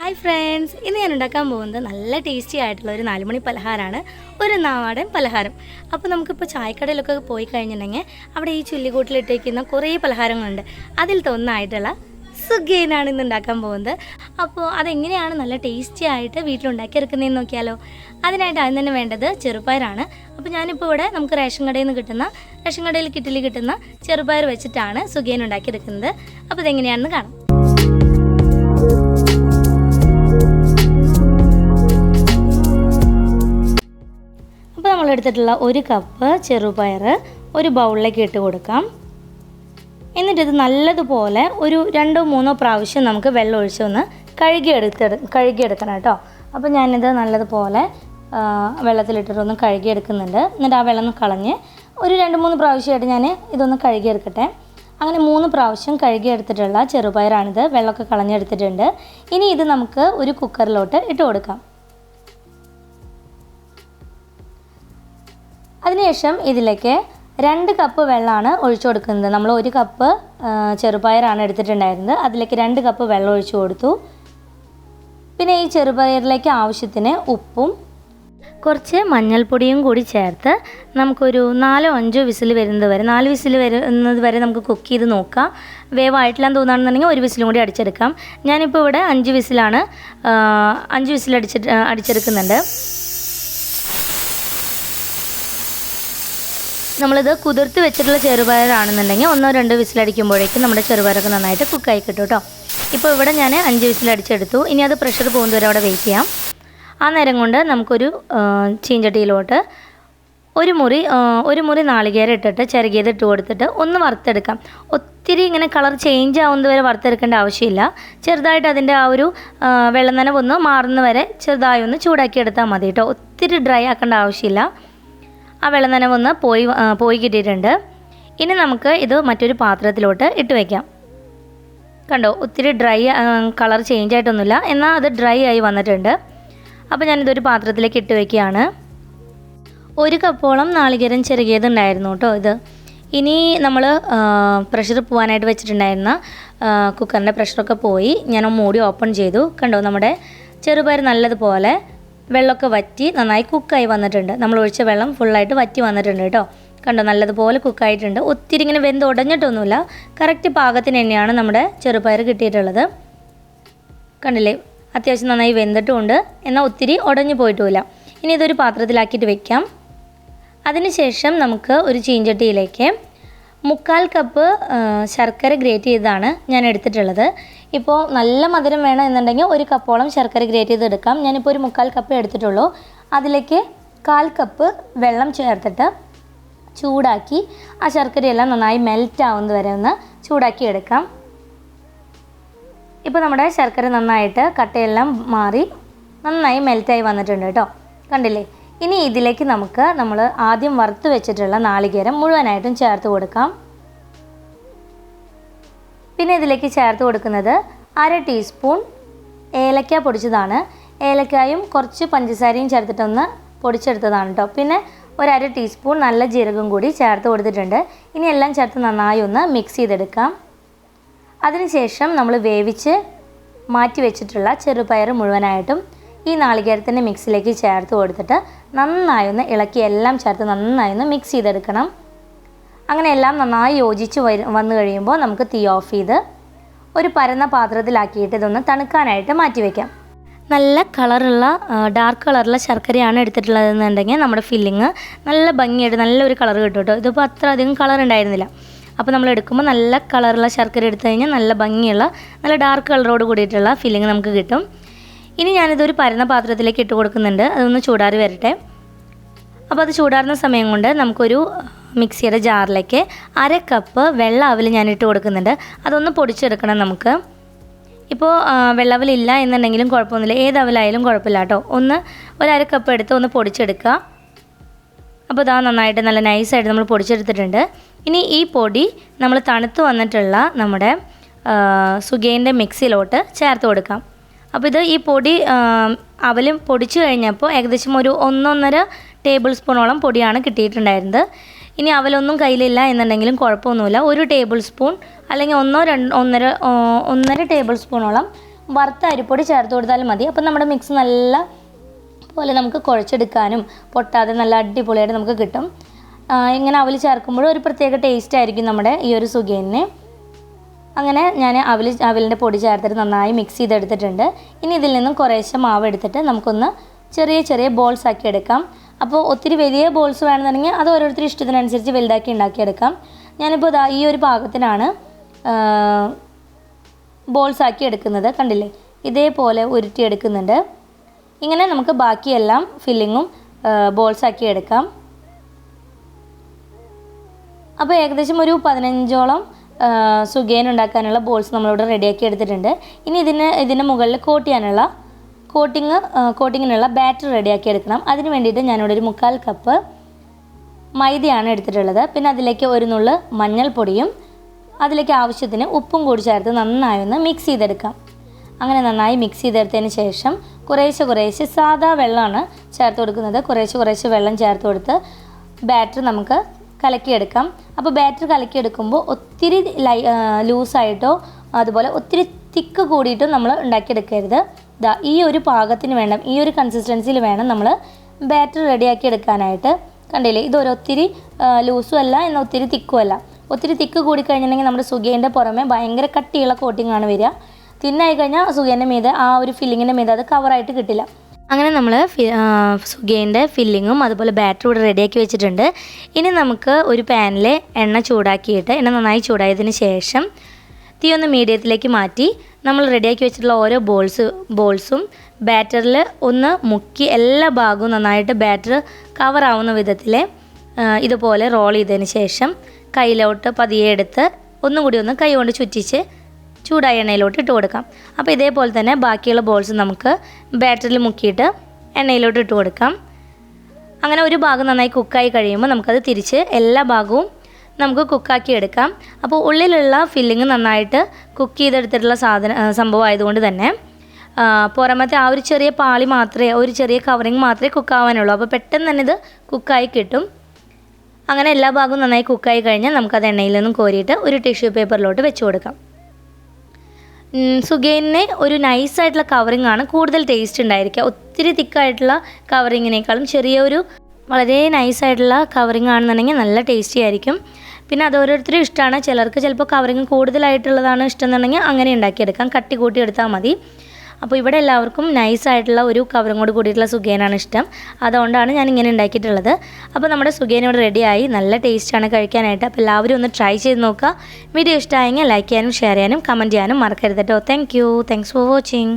Hi friends, ഇന്ന് ഞാൻ ഉണ്ടാക്കാൻ പോകുന്നത് നല്ല ടേസ്റ്റി ആയിട്ടുള്ള ഒരു 4 മണി പലഹാരമാണ്, ഒരു നാടൻ പലഹാരം. അപ്പോൾ നമുക്കിപ്പോൾ ചായക്കടയിലൊക്കെ പോയി കഴിഞ്ഞിട്ടുണ്ടെങ്കിൽ അവിടെ ഈ ചുല്ലിക്കൂട്ടിലിട്ടേക്കുന്ന കുറേ പലഹാരങ്ങളുണ്ട്. അതിലത്തെ ഒന്നായിട്ടുള്ള സുഗിയനാണ് ഇന്ന് ഉണ്ടാക്കാൻ പോകുന്നത്. അപ്പോൾ അതെങ്ങനെയാണ് നല്ല ടേസ്റ്റി ആയിട്ട് വീട്ടിലുണ്ടാക്കിയെടുക്കുന്നതെന്ന് നോക്കിയാലോ. അതിനായിട്ട് ആദ്യം തന്നെ വേണ്ടത് ചെറുപയറാണ്. അപ്പോൾ ഞാനിപ്പോൾ ഇവിടെ നമുക്ക് റേഷൻ കടയിൽ കിട്ടലിൽ കിട്ടുന്ന ചെറുപയർ വെച്ചിട്ടാണ് സുഗിയൻ ഉണ്ടാക്കിയെടുക്കുന്നത്. അപ്പോൾ ഇതെങ്ങനെയാണെന്ന് കാണാം. അപ്പോൾ നമ്മൾ എടുത്തിട്ടുള്ള 1 കപ്പ് ചെറുപയർ ഒരു ബൗളിലേക്ക് ഇട്ട് കൊടുക്കാം. എന്നിട്ടിത് നല്ലതുപോലെ ഒരു 2-3 പ്രാവശ്യം നമുക്ക് വെള്ളം ഒഴിച്ചൊന്ന് കഴുകിയെടുക്കണം കേട്ടോ. അപ്പോൾ ഞാനിത് നല്ലതുപോലെ വെള്ളത്തിലിട്ടിട്ടൊന്ന് കഴുകിയെടുക്കുന്നുണ്ട്. എന്നിട്ട് ആ വെള്ളം ഒന്ന് കളഞ്ഞ് ഒരു 2-3 പ്രാവശ്യമായിട്ട് ഞാൻ ഇതൊന്ന് കഴുകിയെടുക്കട്ടെ. അങ്ങനെ 3 പ്രാവശ്യം കഴുകിയെടുത്തിട്ടുള്ള ചെറുപയറാണിത്. വെള്ളമൊക്കെ കളഞ്ഞെടുത്തിട്ടുണ്ട്. ഇനി ഇത് നമുക്ക് ഒരു കുക്കറിലോട്ട് ഇട്ട് കൊടുക്കാം. അതിനുശേഷം ഇതിലേക്ക് 2 കപ്പ് വെള്ളമാണ് ഒഴിച്ചു കൊടുക്കുന്നത്. നമ്മൾ 1 കപ്പ് ചെറുപയറാണ് എടുത്തിട്ടുണ്ടായിരുന്നത്. അതിലേക്ക് 2 കപ്പ് വെള്ളം ഒഴിച്ചു കൊടുത്തു. പിന്നെ ഈ ചെറുപയറിലേക്ക് ആവശ്യത്തിന് ഉപ്പും കുറച്ച് മഞ്ഞൾപ്പൊടിയും കൂടി ചേർത്ത് നമുക്കൊരു 4-5 വിസിൽ വരുന്നത് വരെ 4 വിസിൽ വരുന്നത് വരെ നമുക്ക് കുക്ക് ചെയ്ത് നോക്കാം. വേവായിട്ടില്ലാന്ന് തോന്നുകയാണെന്നുണ്ടെങ്കിൽ 1 വിസിലും കൂടി അടിച്ചെടുക്കാം. ഞാനിപ്പോൾ ഇവിടെ 5 വിസിലാണ് 5 വിസിൽ അടിച്ചെടുക്കുന്നുണ്ട്. നമ്മളിത് കുതിർത്ത് വെച്ചിട്ടുള്ള ചെറുപയറാണെന്നുണ്ടെങ്കിൽ 1-2 വിസിലടിക്കുമ്പോഴേക്കും നമ്മുടെ ചെറുപയറൊക്കെ നന്നായിട്ട് കുക്കായി കിട്ടും കേട്ടോ. ഇപ്പോൾ ഇവിടെ ഞാൻ 5 വിസിലടിച്ചെടുത്തു. ഇനി അത് പ്രഷർ പോകുന്നവരെ അവിടെ വെയിറ്റ് ചെയ്യാം. ആ നേരം കൊണ്ട് നമുക്കൊരു ചീഞ്ചട്ടിയിലോട്ട് ഒരു മുറി നാളികേരം ഇട്ടിട്ട് ചിരകിയത് ഇട്ട് കൊടുത്തിട്ട് ഒന്ന് വറുത്തെടുക്കാം. ഒത്തിരി ഇങ്ങനെ കളർ ചേഞ്ച് ആവുന്നത് വരെ വറുത്തെടുക്കേണ്ട ആവശ്യമില്ല. ചെറുതായിട്ട് അതിൻ്റെ ആ ഒരു വെള്ളം നനവൊന്ന് മാറുന്ന വരെ ചെറുതായി ഒന്ന് ചൂടാക്കി എടുത്താൽ മതി കേട്ടോ. ഒത്തിരി ഡ്രൈ ആക്കേണ്ട ആവശ്യമില്ല. ആ വെള്ളം നനവൊന്ന് പോയി കിട്ടിയിട്ടുണ്ട്. ഇനി നമുക്ക് ഇത് മറ്റൊരു പാത്രത്തിലോട്ട് ഇട്ട് വയ്ക്കാം. കണ്ടോ, ഒത്തിരി ഡ്രൈ കളർ ചേഞ്ച് ആയിട്ടൊന്നുമില്ല, എന്നാൽ അത് ഡ്രൈ ആയി വന്നിട്ടുണ്ട്. അപ്പോൾ ഞാനിതൊരു പാത്രത്തിലേക്ക് ഇട്ട് വയ്ക്കുകയാണ്. 1 കപ്പോളം നാളികേരം ചിരകിയതുണ്ടായിരുന്നു കേട്ടോ ഇത്. ഇനി നമ്മൾ പ്രഷർ പോകാനായിട്ട് വെച്ചിട്ടുണ്ടായിരുന്ന കുക്കറിൻ്റെ പ്രഷറൊക്കെ പോയി ഞാൻ മൂടി ഓപ്പൺ ചെയ്തു. കണ്ടോ, നമ്മുടെ ചെറുപയർ നല്ലതുപോലെ വെള്ളമൊക്കെ വറ്റി നന്നായി കുക്കായി വന്നിട്ടുണ്ട്. നമ്മൾ ഒഴിച്ച വെള്ളം ഫുള്ളായിട്ട് വറ്റി വന്നിട്ടുണ്ട് കേട്ടോ. കണ്ടോ, നല്ലതുപോലെ കുക്കായിട്ടുണ്ട്. ഒത്തിരി ഇങ്ങനെ വെന്ത് ഉടഞ്ഞിട്ടൊന്നുമില്ല. കറക്റ്റ് പാകത്തിന് തന്നെയാണ് നമ്മുടെ ചെറുപയർ കിട്ടിയിട്ടുള്ളത്. കണ്ടില്ലേ, അത്യാവശ്യം നന്നായി വെന്തിട്ടുമുണ്ട്, എന്നാൽ ഒത്തിരി ഉടഞ്ഞു പോയിട്ടുമില്ല. ഇനി ഇതൊരു പാത്രത്തിലാക്കിയിട്ട് വെക്കാം. അതിനുശേഷം നമുക്ക് ഒരു ചീഞ്ചട്ടിയിലേക്ക് 3/4 കപ്പ് ശർക്കര ഗ്രേറ്റ് ചെയ്തതാണ് ഞാൻ എടുത്തിട്ടുള്ളത്. ഇപ്പോൾ നല്ല മധുരം വേണം എന്നുണ്ടെങ്കിൽ 1 കപ്പോളം ശർക്കര ഗ്രേറ്റ് ചെയ്ത് എടുക്കാം. ഞാനിപ്പോൾ ഒരു 3/4 കപ്പ് എടുത്തിട്ടുള്ളൂ. അതിലേക്ക് 1/4 കപ്പ് വെള്ളം ചേർത്തിട്ട് ചൂടാക്കി ആ ശർക്കരയെല്ലാം നന്നായി മെൽറ്റ് ആവുന്നത് വരെ ഒന്ന് ചൂടാക്കി എടുക്കാം. ഇപ്പോൾ നമ്മുടെ ശർക്കര നന്നായിട്ട് കട്ടയെല്ലാം മാറി നന്നായി മെൽറ്റായി വന്നിട്ടുണ്ട് കേട്ടോ. കണ്ടില്ലേ. ഇനി ഇതിലേക്ക് നമ്മൾ ആദ്യം വറുത്ത് വെച്ചിട്ടുള്ള നാളികേരം മുഴുവനായിട്ടും ചേർത്ത് കൊടുക്കാം. പിന്നെ ഇതിലേക്ക് ചേർത്ത് കൊടുക്കുന്നത് 1/2 ടീസ്പൂൺ ഏലക്ക പൊടിച്ചതാണ്. ഏലക്കായും കുറച്ച് പഞ്ചസാരയും ചേർത്തിട്ടൊന്ന് പൊടിച്ചെടുത്തതാണ് കേട്ടോ. പിന്നെ 1/2 ടീസ്പൂൺ നല്ല ജീരകം കൂടി ചേർത്ത് കൊടുത്തിട്ടുണ്ട്. ഇനി എല്ലാം ചേർത്ത് നന്നായി ഒന്ന് മിക്സ് ചെയ്തെടുക്കാം. അതിനുശേഷം നമ്മൾ വേവിച്ച് മാറ്റി വെച്ചിട്ടുള്ള ചെറുപയർ മുഴുവനായിട്ടും ഈ നാളികേരത്തിൻ്റെ മിക്സിലേക്ക് ചേർത്ത് കൊടുത്തിട്ട് നന്നായി ഒന്ന് ഇളക്കി എല്ലാം ചേർത്ത് നന്നായി ഒന്ന് മിക്സ് ചെയ്തെടുക്കണം. അങ്ങനെ എല്ലാം നന്നായി യോജിച്ച് വന്നു കഴിയുമ്പോൾ നമുക്ക് തീ ഓഫ് ചെയ്ത് ഒരു പരന്ന പാത്രത്തിലാക്കിയിട്ട് ഇതൊന്ന് തണുക്കാനായിട്ട് മാറ്റി വയ്ക്കാം. നല്ല കളറുള്ള ഡാർക്ക് കളറുള്ള ശർക്കരയാണ് എടുത്തിട്ടുള്ളതെന്നുണ്ടെങ്കിൽ നമ്മുടെ ഫില്ലിങ് നല്ല ഭംഗിയായിട്ട് നല്ലൊരു കളർ കിട്ടും കേട്ടോ. ഇതിപ്പോൾ അത്ര അധികം കളർ ഉണ്ടായിരുന്നില്ല. അപ്പോൾ നമ്മൾ എടുക്കുമ്പോൾ നല്ല കളറുള്ള ശർക്കര എടുത്തു കഴിഞ്ഞാൽ നല്ല ഭംഗിയുള്ള നല്ല ഡാർക്ക് കളറോട് കൂടിയിട്ടുള്ള ഫില്ലിങ് നമുക്ക് കിട്ടും. ഇനി ഞാനിതൊരു പരന്ന പാത്രത്തിലേക്ക് ഇട്ട് കൊടുക്കുന്നുണ്ട്. അതൊന്ന് ചൂടാറി വരട്ടെ. അപ്പോൾ അത് ചൂടാറുന്ന സമയം കൊണ്ട് നമുക്കൊരു മിക്സിയുടെ ജാറിലേക്ക് 1/2 കപ്പ് വെള്ള അവൽ ഞാൻ ഇട്ട് കൊടുക്കുന്നുണ്ട്. അതൊന്ന് പൊടിച്ചെടുക്കണം നമുക്ക്. ഇപ്പോൾ വെള്ളവലില്ല എന്നുണ്ടെങ്കിലും കുഴപ്പമൊന്നുമില്ല, ഏത് അവലായാലും കുഴപ്പമില്ല കേട്ടോ. ഒരു 1/2 കപ്പ് എടുത്ത് ഒന്ന് പൊടിച്ചെടുക്കുക. അപ്പോൾ ഇതാ നന്നായിട്ട് നല്ല നൈസായിട്ട് നമ്മൾ പൊടിച്ചെടുത്തിട്ടുണ്ട്. ഇനി ഈ പൊടി നമ്മൾ തണുത്ത് വന്നിട്ടുള്ള നമ്മുടെ സുഗിയൻ്റെ മിക്സിയിലോട്ട് ചേർത്ത് കൊടുക്കാം. അപ്പോൾ ഈ പൊടി അവലും പൊടിച്ചു കഴിഞ്ഞപ്പോൾ ഏകദേശം ഒരു 1-1.5 ടേബിൾ സ്പൂണോളം പൊടിയാണ് കിട്ടിയിട്ടുണ്ടായിരുന്നത്. ഇനി അവലൊന്നും കയ്യിലില്ല എന്നുണ്ടെങ്കിലും കുഴപ്പമൊന്നുമില്ല. 1 ടേബിൾ സ്പൂൺ അല്ലെങ്കിൽ 1-1.5 ടേബിൾ സ്പൂണോളം വറുത്ത അരിപ്പൊടി ചേർത്ത് കൊടുത്താലും മതി. അപ്പോൾ നമ്മുടെ മിക്സ് നല്ല പോലെ നമുക്ക് കുഴച്ചെടുക്കാനും പൊട്ടാതെ നല്ല അടിപൊളിയായിട്ട് നമുക്ക് കിട്ടും. ഇങ്ങനെ അവൽ ചേർക്കുമ്പോൾ ഒരു പ്രത്യേക ടേസ്റ്റ് ആയിരിക്കും നമ്മുടെ ഈ ഒരു സുഖിയന്. അങ്ങനെ ഞാൻ അവലിൻ്റെ പൊടി ചേർത്തിട്ട് നന്നായി മിക്സ് ചെയ്തെടുത്തിട്ടുണ്ട്. ഇനി ഇതിൽ നിന്നും കുറേശ്ശെ മാവ് എടുത്തിട്ട് നമുക്കൊന്ന് ചെറിയ ചെറിയ ബോൾസ് ആക്കി എടുക്കാം. അപ്പോൾ ഒത്തിരി വലിയ ബോൾസ് വേണമെന്നുണ്ടെങ്കിൽ അത് ഓരോരുത്തരുടെ ഇഷ്ടത്തിനനുസരിച്ച് വലുതാക്കി ഉണ്ടാക്കിയെടുക്കാം. ഞാനിപ്പോൾ ഈ ഒരു പാകത്തിനാണ് ബോൾസ് ആക്കി എടുക്കുന്നത്. കണ്ടില്ലേ, ഇതേപോലെ ഉരുട്ടിയെടുക്കുന്നുണ്ട്. ഇങ്ങനെ നമുക്ക് ബാക്കിയെല്ലാം ഫില്ലിങ്ങും ബോൾസ് ആക്കി എടുക്കാം. അപ്പോൾ ഏകദേശം ഒരു 15ഓളം സുഖിയൻ ഉണ്ടാക്കാനുള്ള ബോൾസ് നമ്മളിവിടെ റെഡിയാക്കി എടുത്തിട്ടുണ്ട്. ഇനി ഇതിന് മുകളിൽ കോട്ടിങ്ങിനുള്ള ബാറ്റർ റെഡിയാക്കി എടുക്കണം. അതിന് വേണ്ടിയിട്ട് ഞാനിവിടെ ഒരു 1/4 കപ്പ് മൈദയാണ് എടുത്തിട്ടുള്ളത്. പിന്നെ അതിലേക്ക് ഒരു നുള്ള് മഞ്ഞൾപ്പൊടിയും അതിലേക്ക് ആവശ്യത്തിന് ഉപ്പും കൂടി ചേർത്ത് നന്നായി ഒന്ന് മിക്സ് ചെയ്തെടുക്കാം. അങ്ങനെ നന്നായി മിക്സ് ചെയ്തെടുത്തതിന് ശേഷം കുറേശ്ശെ സാദാ വെള്ളമാണ് ചേർത്ത് കൊടുക്കുന്നത്. കുറേശ്ശെ വെള്ളം ചേർത്ത് കൊടുത്ത് ബാറ്റർ നമുക്ക് കലക്കിയെടുക്കാം. അപ്പോൾ ബാറ്റർ കലക്കിയെടുക്കുമ്പോൾ ഒത്തിരി ലൂസായിട്ടോ അതുപോലെ ഒത്തിരി തിക്ക് കൂടിയിട്ടും നമ്മൾ ഉണ്ടാക്കിയെടുക്കരുത്. ഈ ഒരു പാകത്തിന് വേണം, ഈ ഒരു കൺസിസ്റ്റൻസിയിൽ വേണം നമ്മൾ ബാറ്റർ റെഡിയാക്കി എടുക്കാനായിട്ട്. കണ്ടില്ലേ, ഇതൊരൊത്തിരി ലൂസും അല്ല എന്നാൽ ഒത്തിരി തിക്കും അല്ല. ഒത്തിരി തിക്ക് കൂടിക്കഴിഞ്ഞിട്ടുണ്ടെങ്കിൽ നമ്മുടെ സുഖിയൻ്റെ പുറമെ ഭയങ്കര കട്ടിയുള്ള കോട്ടിങ്ങാണ് വരിക. തിന്നായി കഴിഞ്ഞാൽ സുഖിയൻ്റെ മീതെ ആ ഒരു ഫില്ലിങ്ങിൻ്റെ മീതെ അത് കവറായിട്ട് കിട്ടില്ല. അങ്ങനെ നമ്മൾ സുഖിയൻ്റെ ഫില്ലിങ്ങും അതുപോലെ ബാറ്ററും ഇവിടെ റെഡിയാക്കി വെച്ചിട്ടുണ്ട്. ഇനി നമുക്ക് ഒരു പാനിൽ എണ്ണ നന്നായി ചൂടായതിന് ശേഷം തീ ഒന്ന് മീഡിയത്തിലേക്ക് മാറ്റി നമ്മൾ റെഡിയാക്കി വെച്ചിട്ടുള്ള ഓരോ ബോൾസും ബാറ്ററിൽ ഒന്ന് മുക്കി എല്ലാ ഭാഗവും നന്നായിട്ട് ബാറ്റർ കവറാവുന്ന വിധത്തിൽ ഇതുപോലെ റോൾ ചെയ്തതിന് ശേഷം കയ്യിലോട്ട് പതിയെ എടുത്ത് ഒന്നും കൂടി ഒന്ന് കൈ കൊണ്ട് ചുറ്റിച്ച് ചൂടായ എണ്ണയിലോട്ട് ഇട്ട് കൊടുക്കാം. അപ്പോൾ ഇതേപോലെ തന്നെ ബാക്കിയുള്ള ബോൾസ് നമുക്ക് ബാറ്ററിൽ മുക്കിയിട്ട് എണ്ണയിലോട്ട് ഇട്ട് കൊടുക്കാം. അങ്ങനെ ഒരു ഭാഗം നന്നായി കുക്കായി കഴിയുമ്പോൾ നമുക്കത് തിരിച്ച് എല്ലാ ഭാഗവും നമുക്ക് കുക്കാക്കി എടുക്കാം. അപ്പോൾ ഉള്ളിലുള്ള ഫില്ലിങ് നന്നായിട്ട് കുക്ക് ചെയ്തെടുത്തിട്ടുള്ള സംഭവം ആയതുകൊണ്ട് തന്നെ പുറമത്തെ ആ ഒരു ചെറിയ പാളി മാത്രമേ, ഒരു ചെറിയ കവറിങ് മാത്രമേ കുക്കാവാനുള്ളൂ. അപ്പോൾ പെട്ടെന്ന് തന്നെ ഇത് കുക്കായി കിട്ടും. അങ്ങനെ എല്ലാ ഭാഗവും നന്നായി കുക്കായി കഴിഞ്ഞാൽ നമുക്കത് എണ്ണയിൽ നിന്നും കോരിയിട്ട് ഒരു ടിഷ്യൂ പേപ്പറിലോട്ട് വെച്ച് കൊടുക്കാം. സുഖിയന് ഒരു നൈസായിട്ടുള്ള കവറിങ് ആണ് കൂടുതൽ ടേസ്റ്റ് ഉണ്ടായിരിക്കുക. ഒത്തിരി തിക്കായിട്ടുള്ള കവറിങ്ങിനേക്കാളും ചെറിയൊരു വളരെ നൈസായിട്ടുള്ള കവറിങ് ആണെന്നുണ്ടെങ്കിൽ നല്ല ടേസ്റ്റി ആയിരിക്കും. പിന്നെ അത് ഓരോരുത്തരും ഇഷ്ടമാണ്. ചിലർക്ക് ചിലപ്പോൾ കവറിങ് കൂടുതലായിട്ടുള്ളതാണ് ഇഷ്ടം എന്നുണ്ടെങ്കിൽ അങ്ങനെ ഉണ്ടാക്കിയെടുക്കാം, കട്ടി കൂട്ടി എടുത്താൽ മതി. അപ്പോൾ ഇവിടെ എല്ലാവർക്കും നൈസായിട്ടുള്ള ഒരു കവറിങ്ങോട് കൂടിയിട്ടുള്ള സുഖിയനാണ് ഇഷ്ടം. അതുകൊണ്ടാണ് ഞാൻ ഇങ്ങനെ ഉണ്ടാക്കിയിട്ടുള്ളത്. അപ്പോൾ നമ്മുടെ സുഖിയൻ ഇവിടെ റെഡിയായി, നല്ല ടേസ്റ്റാണ് കഴിക്കാനായിട്ട്. അപ്പോൾ എല്ലാവരും ഒന്ന് ട്രൈ ചെയ്ത് നോക്കുക. വീഡിയോ ഇഷ്ടമായെങ്കിൽ ലൈക്ക് ചെയ്യാനും ഷെയർ ചെയ്യാനും കമൻറ്റ് ചെയ്യാനും മറക്കരുത് കേട്ടോ. Thanks for watching.